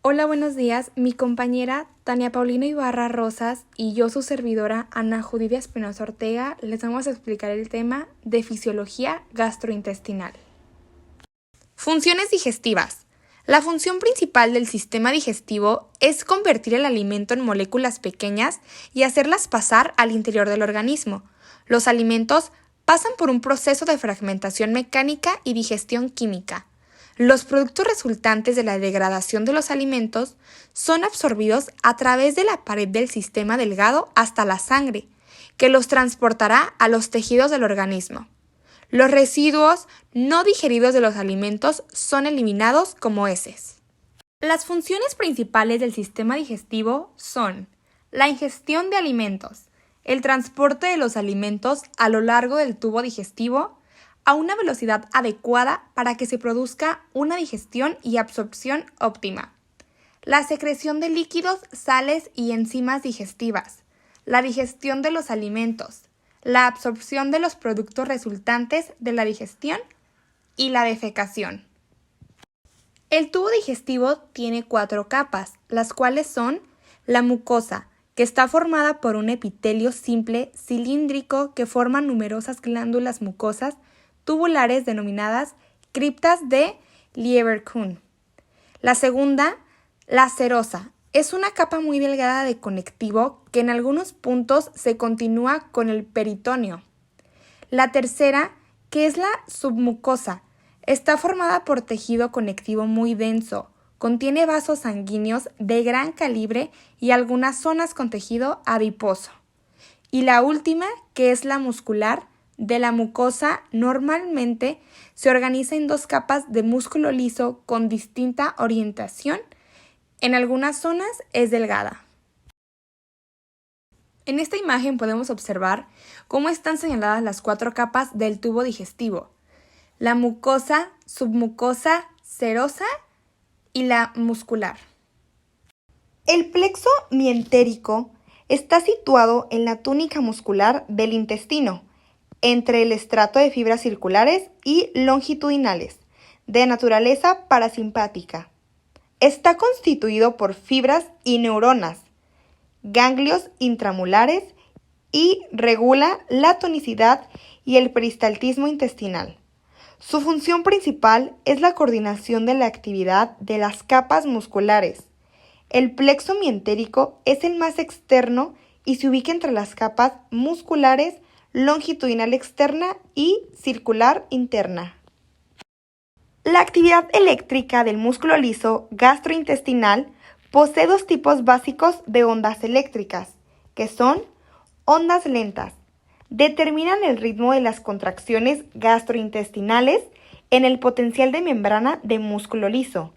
Hola, buenos días. Mi compañera Tania Paulina Ibarra Rosas y yo, su servidora Ana Judidia Espinosa Ortega, les vamos a explicar el tema de fisiología gastrointestinal. Funciones digestivas. La función principal del sistema digestivo es convertir el alimento en moléculas pequeñas y hacerlas pasar al interior del organismo. Los alimentos pasan por un proceso de fragmentación mecánica y digestión química. Los productos resultantes de la degradación de los alimentos son absorbidos a través de la pared del sistema delgado hasta la sangre, que los transportará a los tejidos del organismo. Los residuos no digeridos de los alimentos son eliminados como heces. Las funciones principales del sistema digestivo son la ingestión de alimentos, el transporte de los alimentos a lo largo del tubo digestivo, a una velocidad adecuada para que se produzca una digestión y absorción óptima. La secreción de líquidos, sales y enzimas digestivas. La digestión de los alimentos. La absorción de los productos resultantes de la digestión y la defecación. El tubo digestivo tiene 4 capas, las cuales son la mucosa, que está formada por un epitelio simple cilíndrico que forma numerosas glándulas mucosas tubulares denominadas criptas de Lieberkühn. La segunda, la serosa, es una capa muy delgada de conectivo que en algunos puntos se continúa con el peritoneo. La tercera, que es la submucosa, está formada por tejido conectivo muy denso, contiene vasos sanguíneos de gran calibre y algunas zonas con tejido adiposo. Y la última, que es la muscular, de la mucosa normalmente se organiza en 2 capas de músculo liso con distinta orientación. En algunas zonas es delgada. En esta imagen podemos observar cómo están señaladas las 4 capas del tubo digestivo: la mucosa, submucosa, serosa y la muscular. El plexo mientérico está situado en la túnica muscular del intestino, entre el estrato de fibras circulares y longitudinales, de naturaleza parasimpática. Está constituido por fibras y neuronas, ganglios intramulares y regula la tonicidad y el peristaltismo intestinal. Su función principal es la coordinación de la actividad de las capas musculares. El plexo mientérico es el más externo y se ubica entre las capas musculares longitudinal externa y circular interna. La actividad eléctrica del músculo liso gastrointestinal posee 2 tipos básicos de ondas eléctricas, que son ondas lentas. Determinan el ritmo de las contracciones gastrointestinales en el potencial de membrana de músculo liso,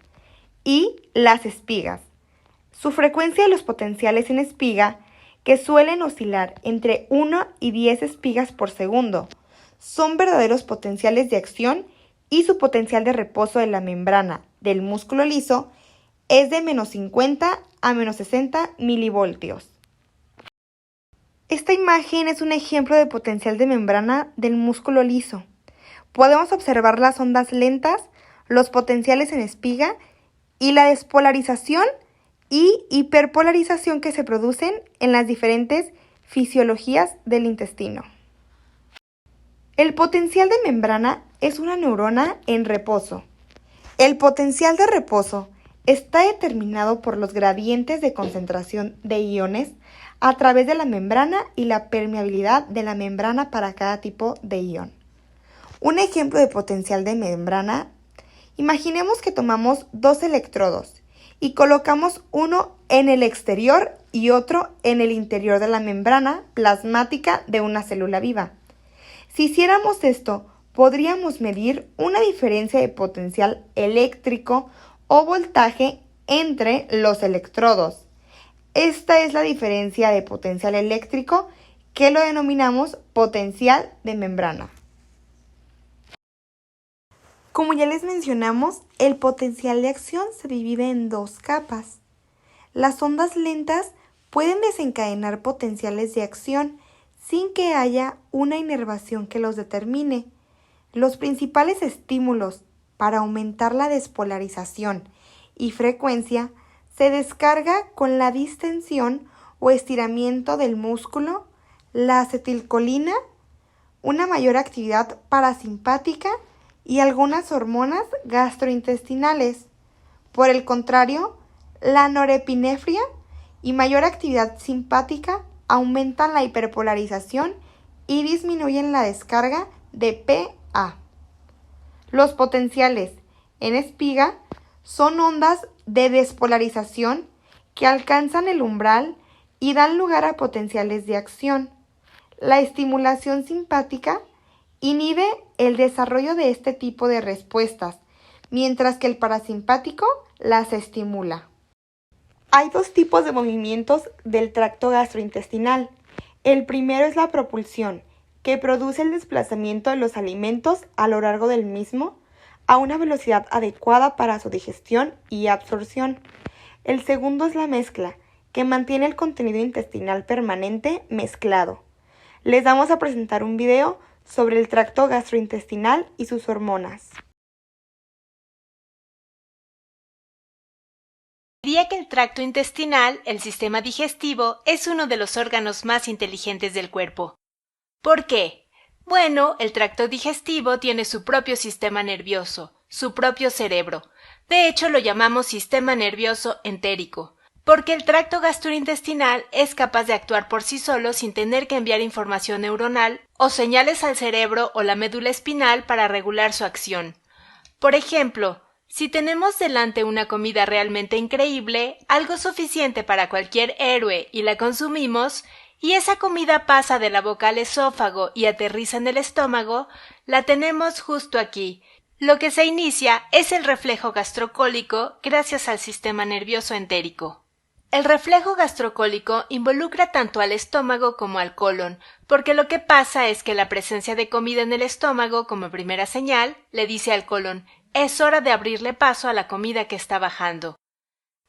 y las espigas. Su frecuencia de los potenciales en espiga, que suelen oscilar entre 1 y 10 espigas por segundo, son verdaderos potenciales de acción y su potencial de reposo de la membrana del músculo liso es de menos 50 a menos 60 milivoltios. Esta imagen es un ejemplo de potencial de membrana del músculo liso. Podemos observar las ondas lentas, los potenciales en espiga y la despolarización y hiperpolarización que se producen en las diferentes fisiologías del intestino. El potencial de membrana es una neurona en reposo. El potencial de reposo está determinado por los gradientes de concentración de iones a través de la membrana y la permeabilidad de la membrana para cada tipo de ion. Un ejemplo de potencial de membrana: imaginemos que tomamos 2 electrodos y colocamos uno en el exterior y otro en el interior de la membrana plasmática de una célula viva. Si hiciéramos esto, podríamos medir una diferencia de potencial eléctrico o voltaje entre los electrodos. Esta es la diferencia de potencial eléctrico, que lo denominamos potencial de membrana. Como ya les mencionamos, el potencial de acción se divide en 2 capas. Las ondas lentas pueden desencadenar potenciales de acción sin que haya una inervación que los determine. Los principales estímulos para aumentar la despolarización y frecuencia Se descarga con la distensión o estiramiento del músculo, la acetilcolina, una mayor actividad parasimpática y algunas hormonas gastrointestinales. Por el contrario, la norepinefrina y mayor actividad simpática aumentan la hiperpolarización y disminuyen la descarga de PA. Los potenciales en espiga son ondas de despolarización que alcanzan el umbral y dan lugar a potenciales de acción. La estimulación simpática inhibe el desarrollo de este tipo de respuestas, mientras que el parasimpático las estimula. Hay dos tipos de movimientos del tracto gastrointestinal. El primero es la propulsión, que produce el desplazamiento de los alimentos a lo largo del mismo a una velocidad adecuada para su digestión y absorción. El segundo es la mezcla, que mantiene el contenido intestinal permanente mezclado. Les vamos a presentar un video sobre el tracto gastrointestinal y sus hormonas. Diría que el tracto intestinal, el sistema digestivo, es uno de los órganos más inteligentes del cuerpo. ¿Por qué? Bueno, el tracto digestivo tiene su propio sistema nervioso, su propio cerebro. De hecho, lo llamamos sistema nervioso entérico, porque el tracto gastrointestinal es capaz de actuar por sí solo sin tener que enviar información neuronal o señales al cerebro o la médula espinal para regular su acción. Por ejemplo, si tenemos delante una comida realmente increíble, algo suficiente para cualquier héroe, y la consumimos, y esa comida pasa de la boca al esófago y aterriza en el estómago, la tenemos justo aquí. Lo que se inicia es el reflejo gastrocólico gracias al sistema nervioso entérico. El reflejo gastrocólico involucra tanto al estómago como al colon, porque lo que pasa es que la presencia de comida en el estómago, como primera señal, le dice al colon: es hora de abrirle paso a la comida que está bajando.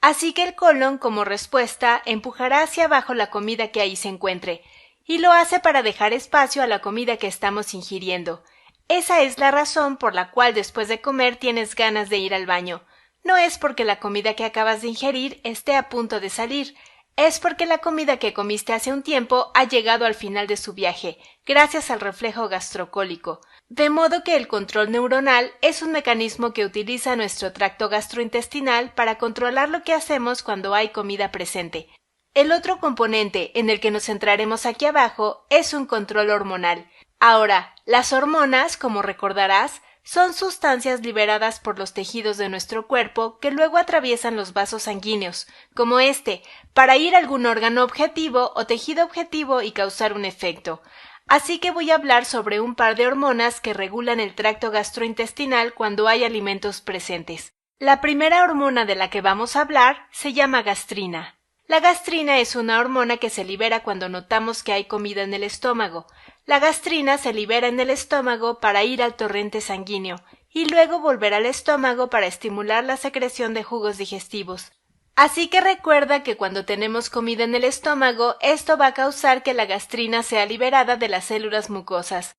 Así que el colon, como respuesta, empujará hacia abajo la comida que ahí se encuentre, y lo hace para dejar espacio a la comida que estamos ingiriendo. Esa es la razón por la cual después de comer tienes ganas de ir al baño. No es porque la comida que acabas de ingerir esté a punto de salir, es porque la comida que comiste hace un tiempo ha llegado al final de su viaje, gracias al reflejo gastrocólico. De modo que el control neuronal es un mecanismo que utiliza nuestro tracto gastrointestinal para controlar lo que hacemos cuando hay comida presente. El otro componente en el que nos centraremos aquí abajo es un control hormonal. Ahora, las hormonas, como recordarás, son sustancias liberadas por los tejidos de nuestro cuerpo que luego atraviesan los vasos sanguíneos, como este, para ir a algún órgano objetivo o tejido objetivo y causar un efecto. Así que voy a hablar sobre un par de hormonas que regulan el tracto gastrointestinal cuando hay alimentos presentes. La primera hormona de la que vamos a hablar se llama gastrina. La gastrina es una hormona que se libera cuando notamos que hay comida en el estómago. La gastrina se libera en el estómago para ir al torrente sanguíneo y luego volver al estómago para estimular la secreción de jugos digestivos. Así que recuerda que cuando tenemos comida en el estómago, esto va a causar que la gastrina sea liberada de las células mucosas.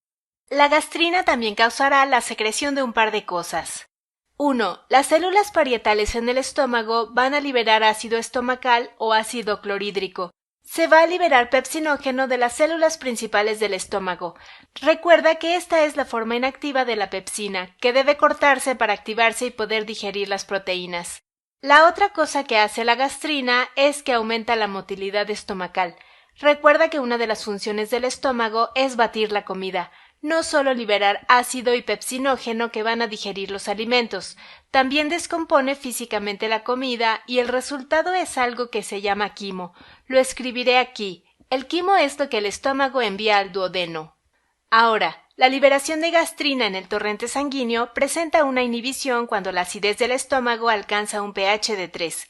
La gastrina también causará la secreción de un par de cosas. 1. Las células parietales en el estómago van a liberar ácido estomacal o ácido clorhídrico. Se va a liberar pepsinógeno de las células principales del estómago. Recuerda que esta es la forma inactiva de la pepsina, que debe cortarse para activarse y poder digerir las proteínas. La otra cosa que hace la gastrina es que aumenta la motilidad estomacal. Recuerda que una de las funciones del estómago es batir la comida, no solo liberar ácido y pepsinógeno que van a digerir los alimentos, también descompone físicamente la comida y el resultado es algo que se llama quimo. Lo escribiré aquí. El quimo es lo que el estómago envía al duodeno. Ahora, la liberación de gastrina en el torrente sanguíneo presenta una inhibición cuando la acidez del estómago alcanza un pH de 3.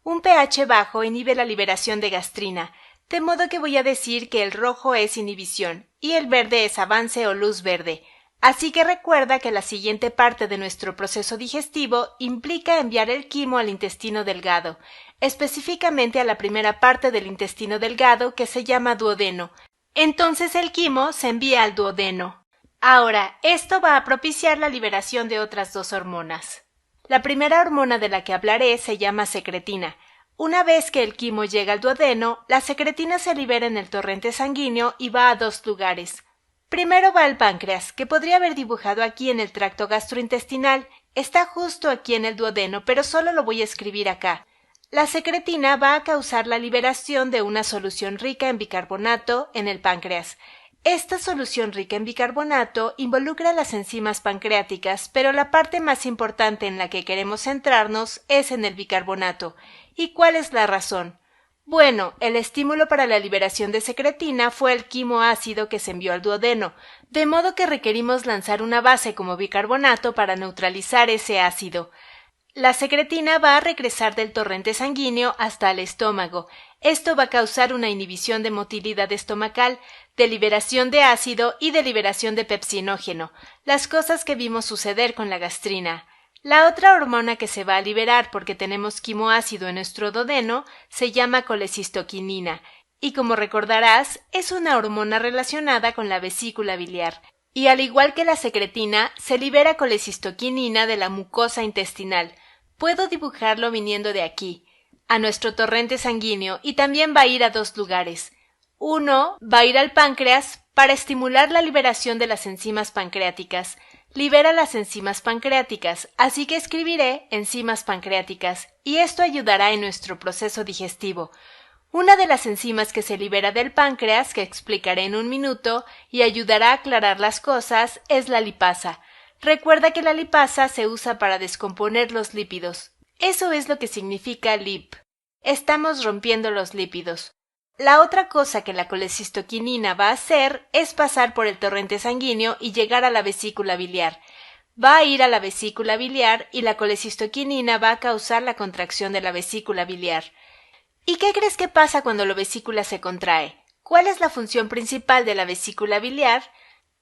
Un pH bajo inhibe la liberación de gastrina, de modo que voy a decir que el rojo es inhibición y el verde es avance o luz verde. Así que recuerda que la siguiente parte de nuestro proceso digestivo implica enviar el quimo al intestino delgado, específicamente a la primera parte del intestino delgado que se llama duodeno. Entonces el quimo se envía al duodeno. Ahora, esto va a propiciar la liberación de otras dos hormonas. La primera hormona de la que hablaré se llama secretina. Una vez que el quimo llega al duodeno, la secretina se libera en el torrente sanguíneo y va a 2 lugares. Primero va al páncreas, que podría haber dibujado aquí en el tracto gastrointestinal. Está justo aquí en el duodeno, pero solo lo voy a escribir acá. La secretina va a causar la liberación de una solución rica en bicarbonato en el páncreas. Esta solución rica en bicarbonato involucra las enzimas pancreáticas, pero la parte más importante en la que queremos centrarnos es en el bicarbonato. ¿Y cuál es la razón? Bueno, el estímulo para la liberación de secretina fue el quimo ácido que se envió al duodeno, de modo que requerimos lanzar una base como bicarbonato para neutralizar ese ácido. La secretina va a regresar del torrente sanguíneo hasta el estómago. Esto va a causar una inhibición de motilidad estomacal, de liberación de ácido y de liberación de pepsinógeno, las cosas que vimos suceder con la gastrina. La otra hormona que se va a liberar porque tenemos quimoácido en nuestro duodeno se llama colecistoquinina, y como recordarás, es una hormona relacionada con la vesícula biliar. Y al igual que la secretina, se libera colecistoquinina de la mucosa intestinal. Puedo dibujarlo viniendo de aquí, a nuestro torrente sanguíneo, y también va a ir a 2 lugares. Uno va a ir al páncreas para estimular la liberación de las enzimas pancreáticas. Libera las enzimas pancreáticas, así que escribiré enzimas pancreáticas, y esto ayudará en nuestro proceso digestivo. Una de las enzimas que se libera del páncreas, que explicaré en un minuto, y ayudará a aclarar las cosas, es la lipasa. Recuerda que la lipasa se usa para descomponer los lípidos. Eso es lo que significa lip. Estamos rompiendo los lípidos. La otra cosa que la colecistoquinina va a hacer es pasar por el torrente sanguíneo y llegar a la vesícula biliar. Va a ir a la vesícula biliar y la colecistoquinina va a causar la contracción de la vesícula biliar. ¿Y qué crees que pasa cuando la vesícula se contrae? ¿Cuál es la función principal de la vesícula biliar?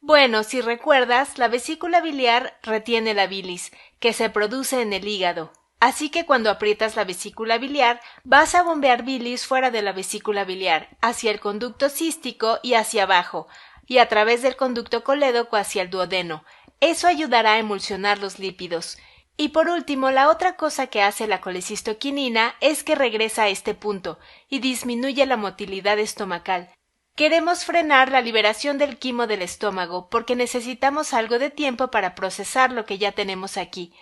Bueno, si recuerdas, la vesícula biliar retiene la bilis, que se produce en el hígado. Así que cuando aprietas la vesícula biliar, vas a bombear bilis fuera de la vesícula biliar, hacia el conducto cístico y hacia abajo, y a través del conducto colédoco hacia el duodeno. Eso ayudará a emulsionar los lípidos. Y por último, la otra cosa que hace la colecistoquinina es que regresa a este punto y disminuye la motilidad estomacal. Queremos frenar la liberación del quimo del estómago porque necesitamos algo de tiempo para procesar lo que ya tenemos aquí.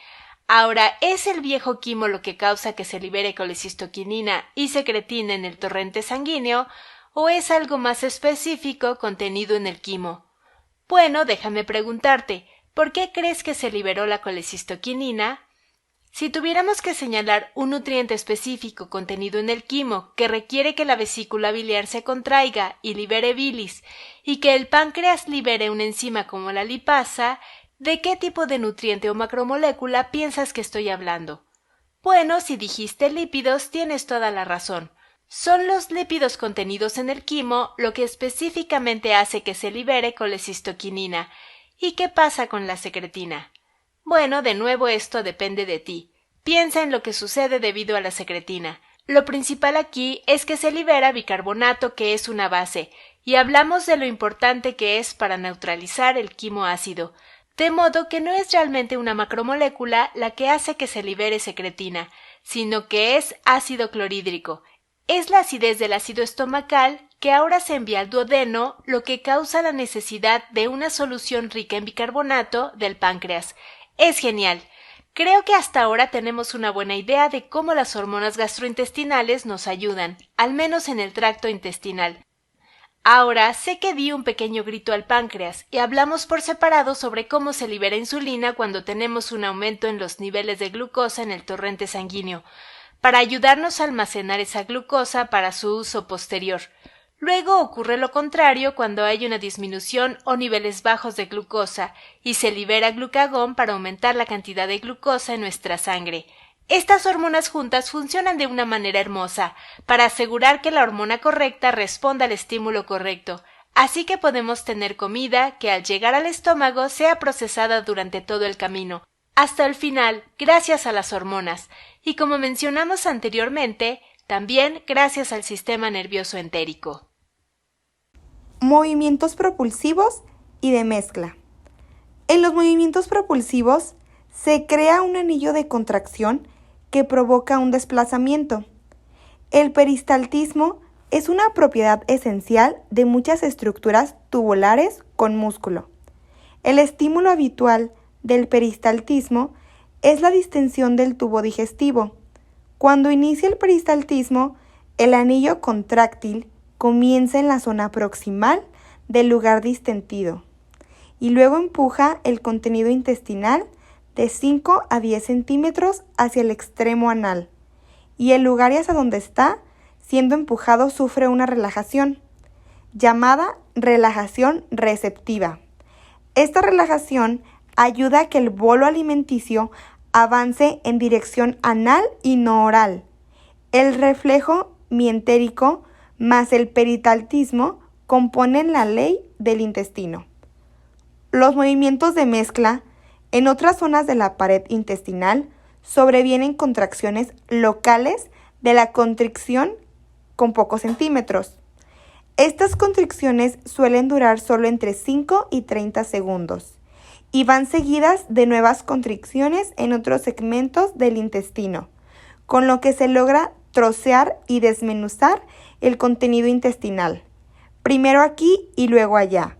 Ahora, ¿es el viejo quimo lo que causa que se libere colecistoquinina y secretina en el torrente sanguíneo, o es algo más específico contenido en el quimo? Bueno, déjame preguntarte, ¿por qué crees que se liberó la colecistoquinina? Si tuviéramos que señalar un nutriente específico contenido en el quimo que requiere que la vesícula biliar se contraiga y libere bilis, y que el páncreas libere una enzima como la lipasa, ¿de qué tipo de nutriente o macromolécula piensas que estoy hablando? Bueno, si dijiste lípidos, tienes toda la razón. Son los lípidos contenidos en el quimo lo que específicamente hace que se libere colecistoquinina. ¿Y qué pasa con la secretina? Bueno, de nuevo esto depende de ti. Piensa en lo que sucede debido a la secretina. Lo principal aquí es que se libera bicarbonato, que es una base, y hablamos de lo importante que es para neutralizar el quimo ácido. De modo que no es realmente una macromolécula la que hace que se libere secretina, sino que es ácido clorhídrico. Es la acidez del ácido estomacal que ahora se envía al duodeno, lo que causa la necesidad de una solución rica en bicarbonato del páncreas. Es genial. Creo que hasta ahora tenemos una buena idea de cómo las hormonas gastrointestinales nos ayudan, al menos en el tracto intestinal. Ahora sé que di un pequeño grito al páncreas y hablamos por separado sobre cómo se libera insulina cuando tenemos un aumento en los niveles de glucosa en el torrente sanguíneo, para ayudarnos a almacenar esa glucosa para su uso posterior. Luego ocurre lo contrario cuando hay una disminución o niveles bajos de glucosa y se libera glucagón para aumentar la cantidad de glucosa en nuestra sangre. Estas hormonas juntas funcionan de una manera hermosa para asegurar que la hormona correcta responda al estímulo correcto, así que podemos tener comida que al llegar al estómago sea procesada durante todo el camino, hasta el final, gracias a las hormonas, y como mencionamos anteriormente, también gracias al sistema nervioso entérico. Movimientos propulsivos y de mezcla. En los movimientos propulsivos se crea un anillo de contracción que provoca un desplazamiento. El peristaltismo es una propiedad esencial de muchas estructuras tubulares con músculo. El estímulo habitual del peristaltismo es la distensión del tubo digestivo. Cuando inicia el peristaltismo, el anillo contráctil comienza en la zona proximal del lugar distendido y luego empuja el contenido intestinal de 5 a 10 centímetros hacia el extremo anal, y el lugar hacia donde está siendo empujado sufre una relajación, llamada relajación receptiva. Esta relajación ayuda a que el bolo alimenticio avance en dirección anal y no oral. El reflejo mientérico más el peristaltismo componen la ley del intestino. Los movimientos de mezcla en otras zonas de la pared intestinal sobrevienen contracciones locales de la constricción con pocos centímetros. Estas constricciones suelen durar solo entre 5 y 30 segundos y van seguidas de nuevas constricciones en otros segmentos del intestino, con lo que se logra trocear y desmenuzar el contenido intestinal, primero aquí y luego allá.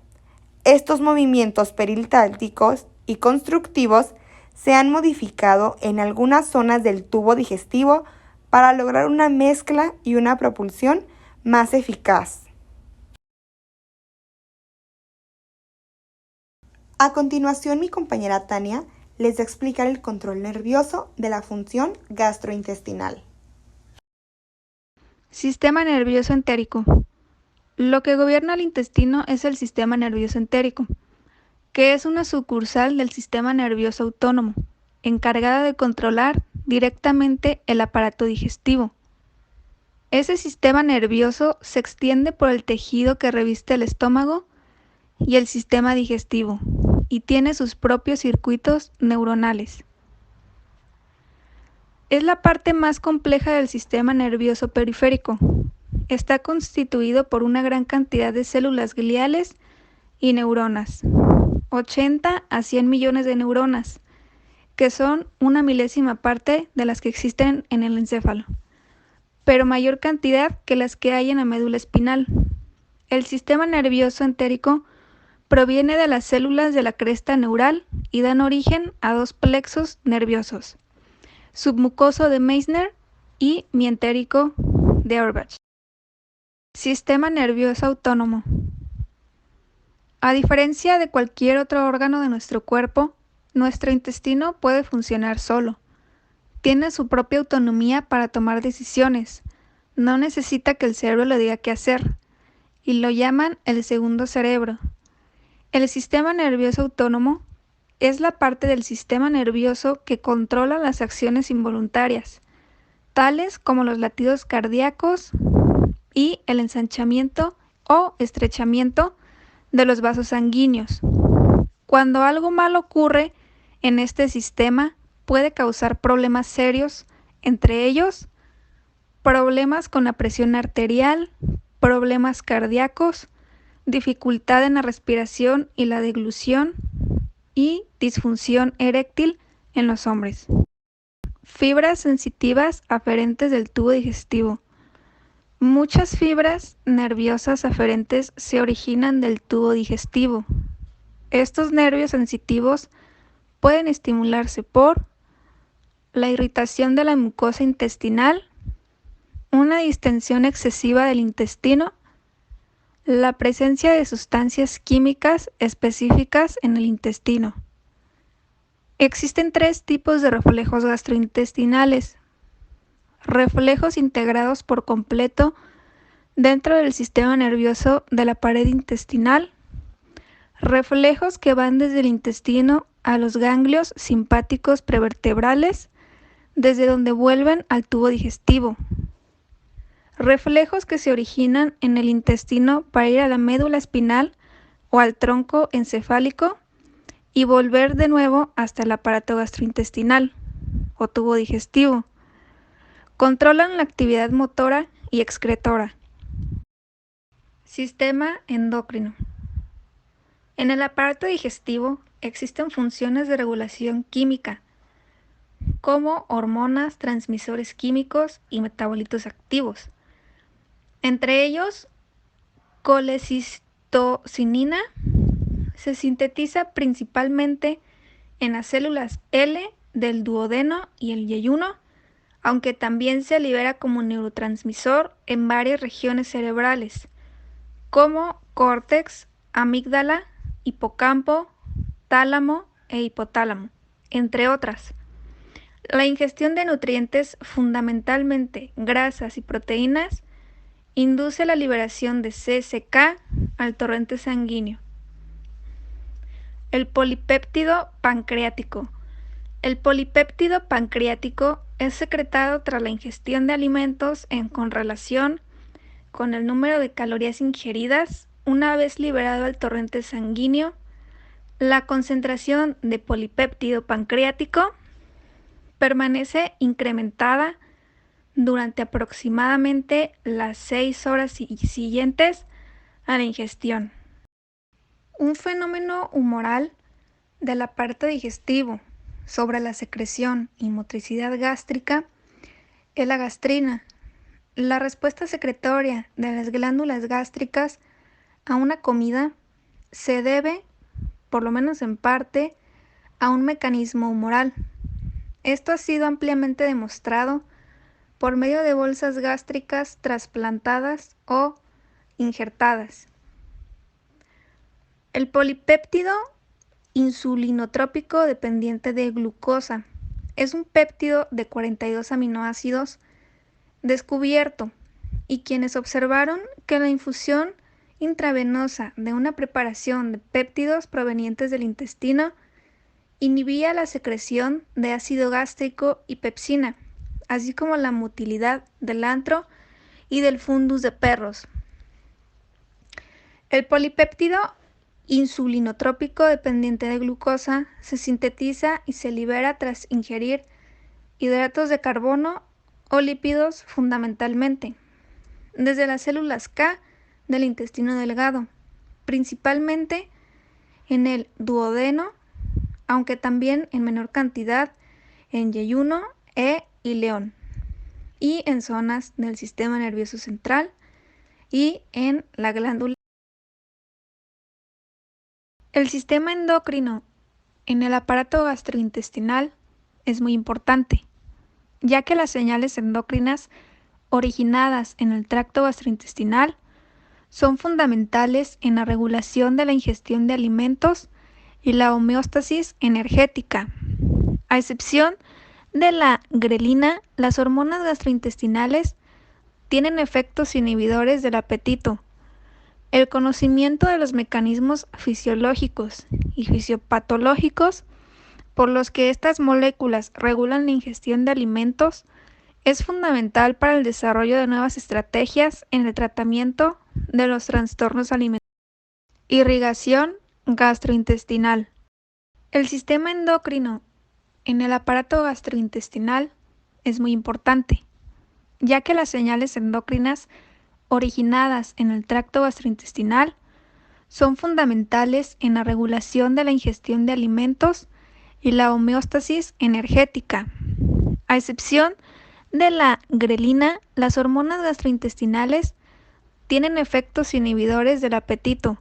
Estos movimientos peristálticos y constructivos se han modificado en algunas zonas del tubo digestivo para lograr una mezcla y una propulsión más eficaz. A continuación, mi compañera Tania les va a explicar el control nervioso de la función gastrointestinal. Sistema nervioso entérico. Lo que gobierna el intestino es el sistema nervioso entérico, que es una sucursal del sistema nervioso autónomo, encargada de controlar directamente el aparato digestivo. Ese sistema nervioso se extiende por el tejido que reviste el estómago y el sistema digestivo, y tiene sus propios circuitos neuronales. Es la parte más compleja del sistema nervioso periférico. Está constituido por una gran cantidad de células gliales y neuronas, 80 a 100 millones de neuronas, que son una milésima parte de las que existen en el encéfalo, pero mayor cantidad que las que hay en la médula espinal. El sistema nervioso entérico proviene de las células de la cresta neural y dan origen a dos plexos nerviosos, submucoso de Meissner y mientérico de Auerbach. Sistema nervioso autónomo. A diferencia de cualquier otro órgano de nuestro cuerpo, nuestro intestino puede funcionar solo. Tiene su propia autonomía para tomar decisiones. No necesita que el cerebro le diga qué hacer, y lo llaman el segundo cerebro. El sistema nervioso autónomo es la parte del sistema nervioso que controla las acciones involuntarias, tales como los latidos cardíacos y el ensanchamiento o estrechamiento de los vasos sanguíneos. Cuando algo malo ocurre en este sistema, puede causar problemas serios, entre ellos problemas con la presión arterial, problemas cardíacos, dificultad en la respiración y la deglución y disfunción eréctil en los hombres. Fibras sensitivas aferentes del tubo digestivo. Muchas fibras nerviosas aferentes se originan del tubo digestivo. Estos nervios sensitivos pueden estimularse por la irritación de la mucosa intestinal, una distensión excesiva del intestino, la presencia de sustancias químicas específicas en el intestino. Existen 3 tipos de reflejos gastrointestinales: reflejos integrados por completo dentro del sistema nervioso de la pared intestinal, reflejos que van desde el intestino a los ganglios simpáticos prevertebrales, desde donde vuelven al tubo digestivo, reflejos que se originan en el intestino para ir a la médula espinal o al tronco encefálico y volver de nuevo hasta el aparato gastrointestinal o tubo digestivo. Controlan la actividad motora y excretora. Sistema endocrino. En el aparato digestivo existen funciones de regulación química, como hormonas, transmisores químicos y metabolitos activos. Entre ellos, colecistocinina se sintetiza principalmente en las células L del duodeno y el yeyuno, aunque también se libera como neurotransmisor en varias regiones cerebrales, como córtex, amígdala, hipocampo, tálamo e hipotálamo, entre otras. La ingestión de nutrientes, fundamentalmente grasas y proteínas, induce la liberación de CCK al torrente sanguíneo. El polipéptido pancreático. El polipéptido pancreático es secretado tras la ingestión de alimentos con relación con el número de calorías ingeridas una vez liberado al torrente sanguíneo. La concentración de polipéptido pancreático permanece incrementada durante aproximadamente las 6 horas siguientes a la ingestión. Un fenómeno humoral del aparato digestivo sobre la secreción y motricidad gástrica es la gastrina. La respuesta secretoria de las glándulas gástricas a una comida se debe, por lo menos en parte, a un mecanismo humoral. Esto ha sido ampliamente demostrado por medio de bolsas gástricas trasplantadas o injertadas. El polipéptido insulinotrópico dependiente de glucosa es un péptido de 42 aminoácidos descubierto, y quienes observaron que la infusión intravenosa de una preparación de péptidos provenientes del intestino inhibía la secreción de ácido gástrico y pepsina, así como la motilidad del antro y del fundus de perros. El polipéptido insulinotrópico dependiente de glucosa se sintetiza y se libera tras ingerir hidratos de carbono o lípidos fundamentalmente, desde las células K del intestino delgado, principalmente en el duodeno, aunque también en menor cantidad en yeyuno e ileón, y en zonas del sistema nervioso central y en la glándula. El sistema endocrino en el aparato gastrointestinal es muy importante, ya que las señales endocrinas originadas en el tracto gastrointestinal son fundamentales en la regulación de la ingestión de alimentos y la homeostasis energética. A excepción de la grelina, las hormonas gastrointestinales tienen efectos inhibidores del apetito. El conocimiento de los mecanismos fisiológicos y fisiopatológicos por los que estas moléculas regulan la ingestión de alimentos es fundamental para el desarrollo de nuevas estrategias en el tratamiento de los trastornos alimentarios. Irrigación gastrointestinal. El sistema endocrino en el aparato gastrointestinal es muy importante, ya que las señales endocrinas originadas en el tracto gastrointestinal son fundamentales en la regulación de la ingestión de alimentos y la homeostasis energética. A excepción de la grelina, las hormonas gastrointestinales tienen efectos inhibidores del apetito.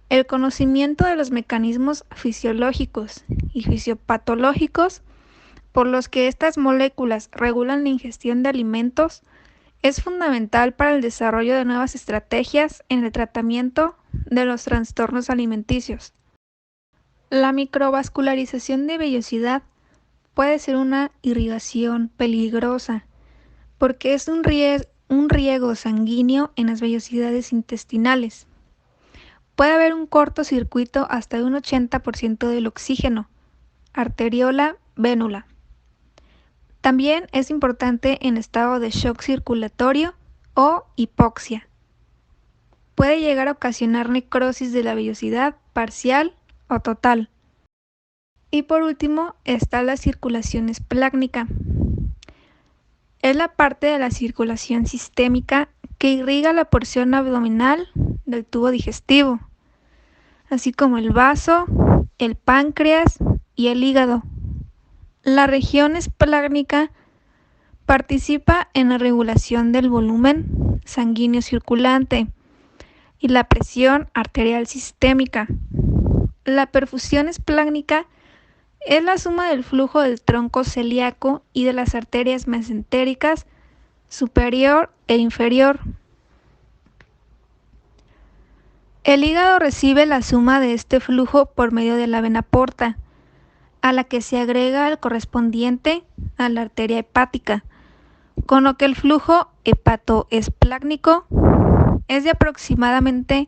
El conocimiento de los mecanismos fisiológicos y fisiopatológicos por los que estas moléculas regulan la ingestión de alimentos es fundamental para el desarrollo de nuevas estrategias en el tratamiento de los trastornos alimenticios. La microvascularización de vellosidad puede ser una irrigación peligrosa porque es un riego sanguíneo en las vellosidades intestinales. Puede haber un cortocircuito hasta de un 80% del oxígeno, arteriola-vénula. También es importante en estado de shock circulatorio o hipoxia. Puede llegar a ocasionar necrosis de la vellosidad parcial o total. Y por último está la circulación esplácnica. Es la parte de la circulación sistémica que irriga la porción abdominal del tubo digestivo, así como el vaso, el páncreas y el hígado. La región esplácnica participa en la regulación del volumen sanguíneo circulante y la presión arterial sistémica. La perfusión esplácnica es la suma del flujo del tronco celíaco y de las arterias mesentéricas superior e inferior. El hígado recibe la suma de este flujo por medio de la vena porta, a la que se agrega el correspondiente a la arteria hepática, con lo que el flujo hepatoesplácnico es de aproximadamente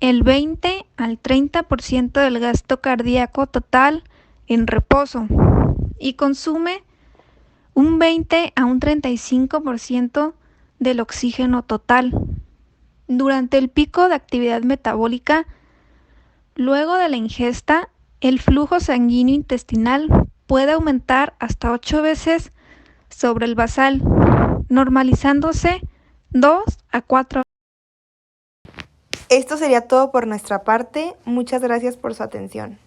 el 20 al 30% del gasto cardíaco total en reposo y consume un 20 a un 35% del oxígeno total. Durante el pico de actividad metabólica, luego de la ingesta, el flujo sanguíneo intestinal puede aumentar hasta 8 veces sobre el basal, normalizándose 2 a 4 Esto sería todo por nuestra parte. Muchas gracias por su atención.